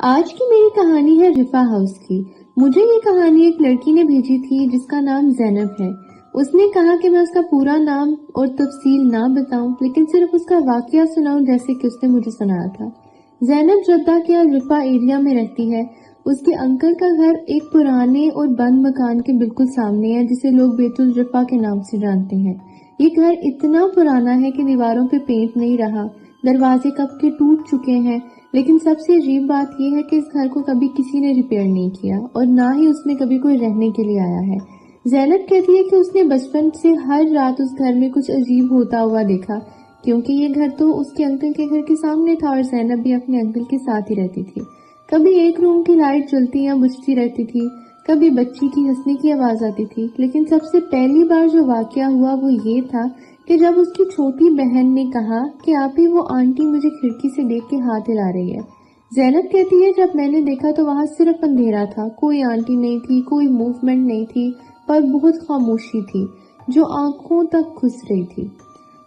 آج کی میری کہانی ہے رفا ہاؤس کی۔ مجھے یہ کہانی ایک لڑکی نے بھیجی تھی جس کا نام زینب ہے۔ اس نے کہا کہ میں اس کا پورا نام اور تفصیل نہ بتاؤں، لیکن صرف اس کا واقعہ سناؤں جیسے کہ اس نے مجھے سنایا تھا۔ زینب جدہ کے رفا ایریا میں رہتی ہے۔ اس کے انکل کا گھر ایک پرانے اور بند مکان کے بالکل سامنے ہے، جسے لوگ بیت الرفا کے نام سے جانتے ہیں۔ یہ گھر اتنا پرانا ہے کہ دیواروں پہ پینٹ نہیں رہا، دروازے کب کے ٹوٹ چکے ہیں، لیکن سب سے عجیب بات یہ ہے کہ اس گھر کو کبھی کسی نے ریپیئر نہیں کیا اور نہ ہی اس میں کبھی کوئی رہنے کے لیے آیا ہے۔ زینب کہتی ہے کہ اس نے بچپن سے ہر رات اس گھر میں کچھ عجیب ہوتا ہوا دیکھا، کیونکہ یہ گھر تو اس کے انکل کے گھر کے سامنے تھا اور زینب بھی اپنے انکل کے ساتھ ہی رہتی تھی۔ کبھی ایک روم کی لائٹ جلتی یا بجھتی رہتی تھی، کبھی بچی کی ہنسنے کی آواز آتی تھی، لیکن سب سے پہلی بار جو واقعہ ہوا وہ یہ تھا کہ جب اس کی چھوٹی بہن نے کہا کہ آپ ہی وہ آنٹی مجھے کھڑکی سے دیکھ کے ہاتھ ہلا رہی ہے۔ زینب کہتی ہے جب میں نے دیکھا تو وہاں صرف اندھیرا تھا، کوئی آنٹی نہیں تھی، کوئی موومنٹ نہیں تھی، پر بہت خاموشی تھی جو آنکھوں تک گھس رہی تھی۔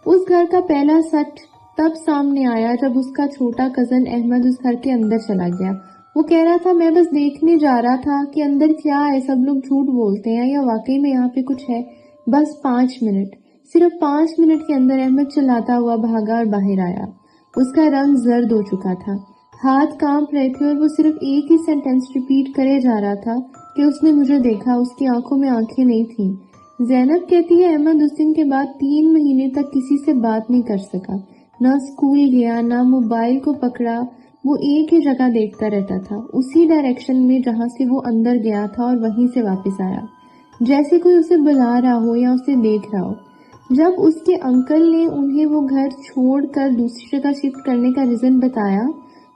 اس گھر کا پہلا سچ تب سامنے آیا جب اس کا چھوٹا کزن احمد اس گھر کے اندر چلا گیا۔ وہ کہہ رہا تھا میں بس دیکھنے جا رہا تھا کہ اندر کیا ہے، سب لوگ جھوٹ بولتے ہیں یا واقعی میں یہاں پہ کچھ ہے۔ بس 5 منٹ، صرف 5 منٹ کے اندر احمد چلاتا ہوا بھاگا اور باہر آیا۔ اس کا رنگ زرد ہو چکا تھا، ہاتھ کانپ رہے تھے اور وہ صرف ایک ہی سینٹینس ریپیٹ کرے جا رہا تھا کہ اس نے مجھے دیکھا، اس کی آنکھوں میں آنکھیں نہیں تھیں۔ زینب کہتی ہے احمد اس دن کے بعد 3 مہینے تک کسی سے بات نہیں کر سکا، نہ اسکول گیا، نہ موبائل کو پکڑا، وہ ایک ہی جگہ دیکھتا رہتا تھا، اسی ڈائریکشن میں جہاں سے وہ اندر گیا تھا اور وہیں سے واپس آیا، جیسے کوئی اسے بلا رہا ہو یا اسے دیکھ رہا ہو۔ جب اس کے انکل نے انہیں وہ گھر چھوڑ کر دوسری جگہ شفٹ کرنے کا ریزن بتایا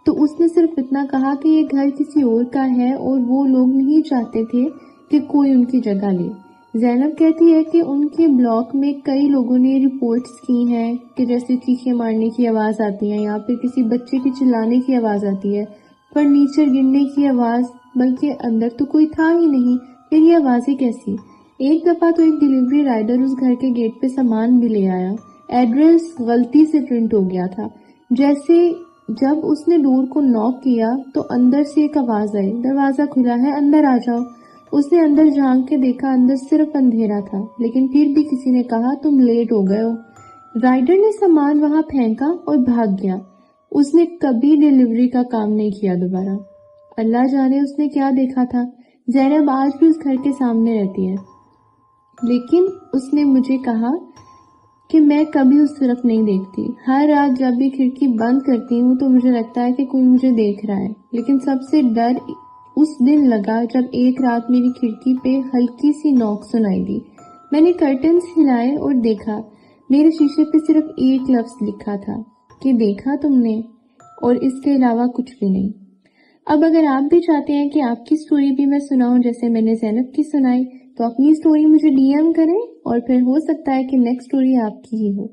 تو اس نے صرف اتنا کہا کہ یہ گھر کسی اور کا ہے اور وہ لوگ نہیں چاہتے تھے کہ کوئی ان کی جگہ لے۔ زینب کہتی ہے کہ ان کے بلاک میں کئی لوگوں نے رپورٹس کی ہیں کہ جیسے چیخیں مارنے کی آواز آتی ہے یا پھر کسی بچے کی چلانے کی آواز آتی ہے، فرنیچر گرنے کی آواز، بلکہ اندر تو کوئی تھا ہی نہیں، پھر یہ آوازیں کیسی؟ ایک دفعہ تو ایک ڈیلیوری رائڈر اس گھر کے گیٹ پہ سامان بھی لے آیا، ایڈریس غلطی سے پرنٹ ہو گیا تھا، جیسے جب اس نے ڈور کو ناک کیا تو اندر سے ایک آواز آئی، دروازہ کھلا ہے، اندر آ جاؤ۔ اس نے اندر جھانک کے دیکھا، اندر صرف اندھیرا تھا، لیکن پھر بھی کسی نے کہا تم لیٹ ہو گئے ہو۔ رائڈر نے سامان وہاں پھینکا اور بھاگ گیا۔ اس نے کبھی ڈیلیوری کا کام نہیں کیا دوبارہ۔ اللہ جانے اس نے کیا دیکھا تھا۔ زینب آج بھی اس گھر کے سامنے رہتی ہے، لیکن اس نے مجھے کہا کہ میں کبھی اس طرف نہیں دیکھتی۔ ہر رات جب بھی کھڑکی بند کرتی ہوں تو مجھے لگتا ہے کہ کوئی مجھے دیکھ رہا ہے، لیکن سب سے ڈر اس دن لگا جب ایک رات میری کھڑکی پہ ہلکی سی نوک سنائی دی۔ میں نے کرٹنز ہلائے اور دیکھا، میرے شیشے پہ صرف ایک لفظ لکھا تھا کہ دیکھا تم نے، اور اس کے علاوہ کچھ بھی نہیں۔ اب اگر آپ بھی چاہتے ہیں کہ آپ کی سٹوری بھی میں سناؤں جیسے میں نے زینب کی سنائی، تو اپنی سٹوری مجھے ڈی ایم کریں اور پھر ہو سکتا ہے کہ نیکسٹ سٹوری آپ کی ہی ہو۔